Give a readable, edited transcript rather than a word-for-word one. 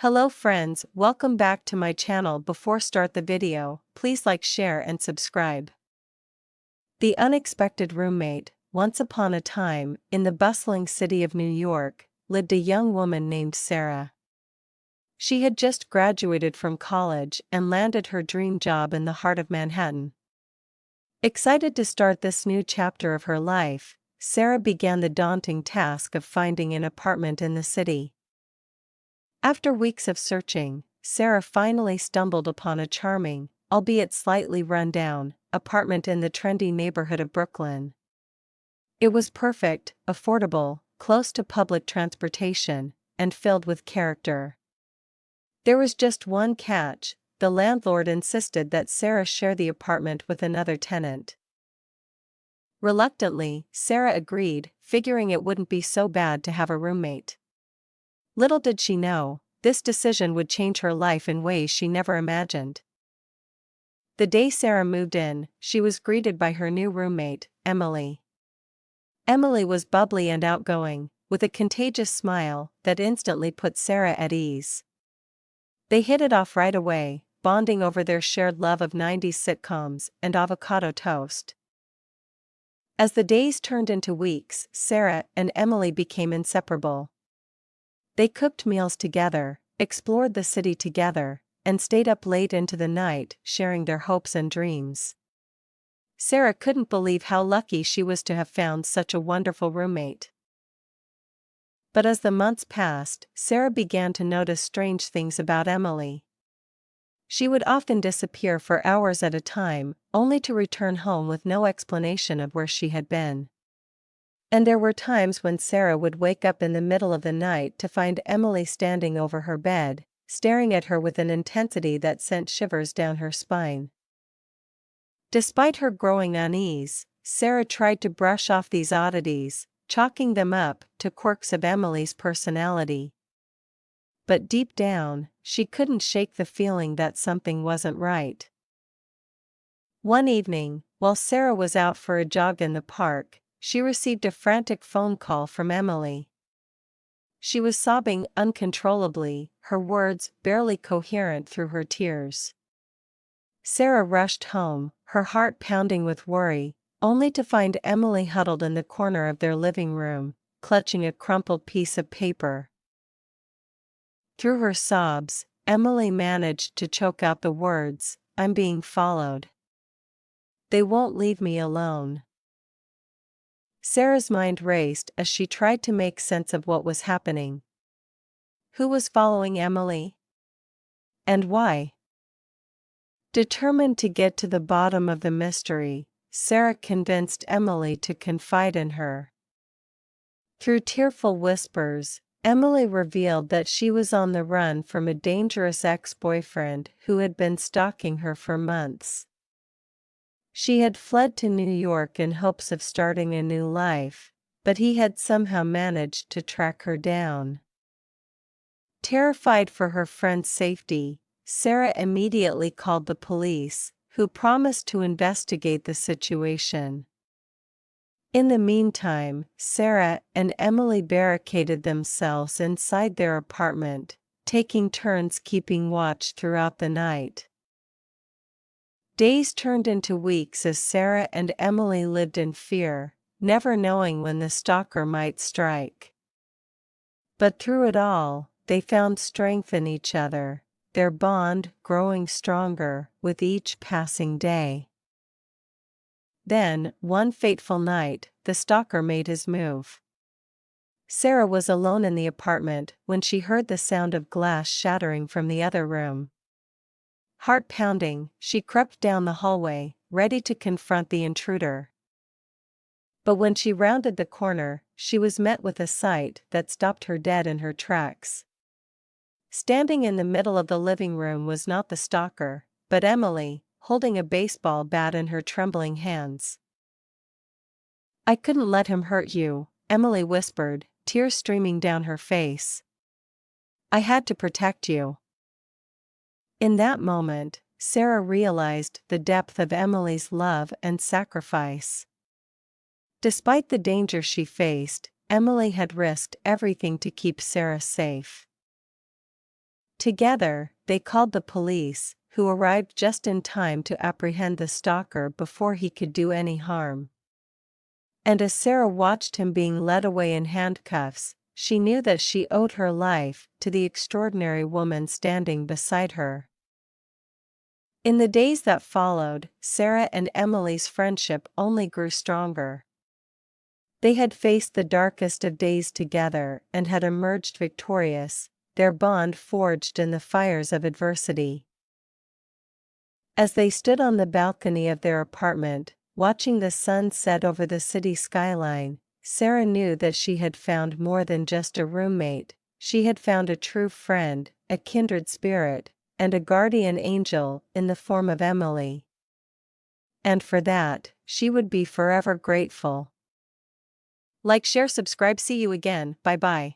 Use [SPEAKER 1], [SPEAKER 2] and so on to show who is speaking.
[SPEAKER 1] Hello friends, welcome back to my channel. Before start the video, please like, share and subscribe. The unexpected roommate. Once upon a time, in the bustling city of New York, lived a young woman named Sarah. She had just graduated from college and landed her dream job in the heart of Manhattan. Excited to start this new chapter of her life, Sarah began the daunting task of finding an apartment in the city. After weeks of searching, Sarah finally stumbled upon a charming, albeit slightly run-down, apartment in the trendy neighborhood of Brooklyn. It was perfect, affordable, close to public transportation, and filled with character. There was just one catch: the landlord insisted that Sarah share the apartment with another tenant. Reluctantly, Sarah agreed, figuring it wouldn't be so bad to have a roommate. Little did she know, this decision would change her life in ways she never imagined. The day Sarah moved in, she was greeted by her new roommate, Emily. Emily was bubbly and outgoing, with a contagious smile that instantly put Sarah at ease. They hit it off right away, bonding over their shared love of 90s sitcoms and avocado toast. As the days turned into weeks, Sarah and Emily became inseparable. They cooked meals together, explored the city together, and stayed up late into the night, sharing their hopes and dreams. Sarah couldn't believe how lucky she was to have found such a wonderful roommate. But as the months passed, Sarah began to notice strange things about Emily. She would often disappear for hours at a time, only to return home with no explanation of where she had been. And there were times when Sarah would wake up in the middle of the night to find Emily standing over her bed, staring at her with an intensity that sent shivers down her spine. Despite her growing unease, Sarah tried to brush off these oddities, chalking them up to quirks of Emily's personality. But deep down, she couldn't shake the feeling that something wasn't right. One evening, while Sarah was out for a jog in the park, she received a frantic phone call from Emily. She was sobbing uncontrollably, her words barely coherent through her tears. Sarah rushed home, her heart pounding with worry, only to find Emily huddled in the corner of their living room, clutching a crumpled piece of paper. Through her sobs, Emily managed to choke out the words, "I'm being followed. They won't leave me alone." Sarah's mind raced as she tried to make sense of what was happening. Who was following Emily? And why? Determined to get to the bottom of the mystery, Sarah convinced Emily to confide in her. Through tearful whispers, Emily revealed that she was on the run from a dangerous ex-boyfriend who had been stalking her for months. She had fled to New York in hopes of starting a new life, but he had somehow managed to track her down. Terrified for her friend's safety, Sarah immediately called the police, who promised to investigate the situation. In the meantime, Sarah and Emily barricaded themselves inside their apartment, taking turns keeping watch throughout the night. Days turned into weeks as Sarah and Emily lived in fear, never knowing when the stalker might strike. But through it all, they found strength in each other, their bond growing stronger with each passing day. Then, one fateful night, the stalker made his move. Sarah was alone in the apartment when she heard the sound of glass shattering from the other room. Heart pounding, she crept down the hallway, ready to confront the intruder. But when she rounded the corner, she was met with a sight that stopped her dead in her tracks. Standing in the middle of the living room was not the stalker, but Emily, holding a baseball bat in her trembling hands. "I couldn't let him hurt you," Emily whispered, tears streaming down her face. "I had to protect you." In that moment, Sarah realized the depth of Emily's love and sacrifice. Despite the danger she faced, Emily had risked everything to keep Sarah safe. Together, they called the police, who arrived just in time to apprehend the stalker before he could do any harm. And as Sarah watched him being led away in handcuffs, she knew that she owed her life to the extraordinary woman standing beside her. In the days that followed, Sarah and Emily's friendship only grew stronger. They had faced the darkest of days together and had emerged victorious, their bond forged in the fires of adversity. As they stood on the balcony of their apartment, watching the sun set over the city skyline, Sarah knew that she had found more than just a roommate. She had found a true friend, a kindred spirit, and a guardian angel in the form of Emily. And for that, she would be forever grateful. Like, share, subscribe. See you again. Bye bye.